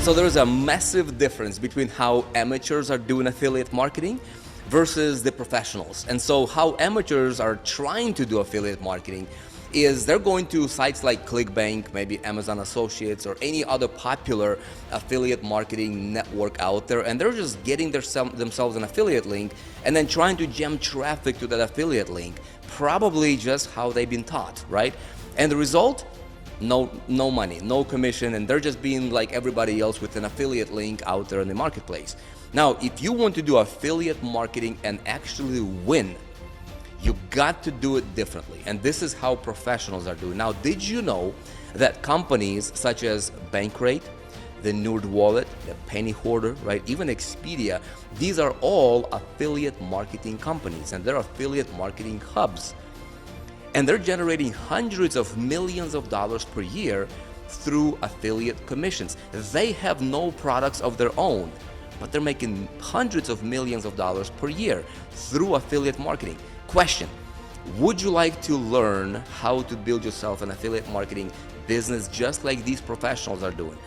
So there's a massive difference between how amateurs are doing affiliate marketing versus the professionals. And so how amateurs are trying to do affiliate marketing is they're going to sites like ClickBank, maybe Amazon Associates, or any other popular affiliate marketing network out there, and they're just getting themselves an affiliate link and then trying to jam traffic to that affiliate link, probably just how they've been taught, right? And the result? No money, no commission, and they're just being like everybody else with an affiliate link out there in the marketplace. Now, if you want to do affiliate marketing and actually win, you got to do it differently. And this is how professionals are doing. Now, did you know that companies such as Bankrate, the NerdWallet, the Penny Hoarder, right, even Expedia, these are all affiliate marketing companies, and they're affiliate marketing hubs. And they're generating hundreds of millions of dollars per year through affiliate commissions. They have no products of their own, but they're making hundreds of millions of dollars per year through affiliate marketing. Question: would you like to learn how to build yourself an affiliate marketing business just like these professionals are doing?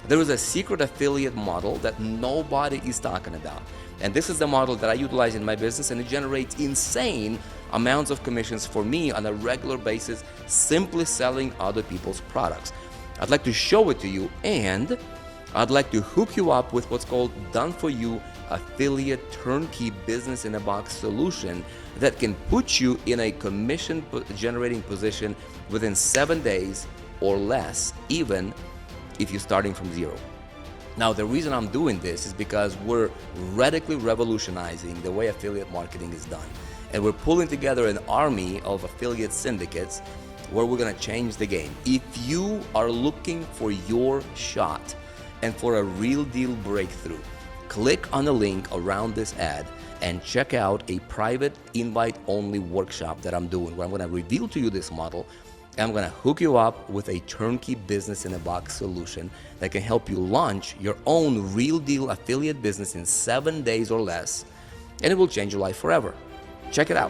There is a secret affiliate model that nobody is talking about. And this is the model that I utilize in my business, and it generates insane amounts of commissions for me on a regular basis, simply selling other people's products. I'd like to show it to you, and I'd like to hook you up with what's called done-for-you affiliate turnkey business in a box solution that can put you in a commission generating position within 7 days or less, even if you're starting from zero. Now, the reason I'm doing this is because we're radically revolutionizing the way affiliate marketing is done. And we're pulling together an army of affiliate syndicates where we're gonna change the game. If you are looking for your shot and for a real deal breakthrough, click on the link around this ad and check out a private invite-only workshop that I'm doing, where I'm gonna reveal to you this model. I'm going to hook you up with a turnkey business in a box solution that can help you launch your own real deal affiliate business in 7 days or less, and it will change your life forever. Check it out.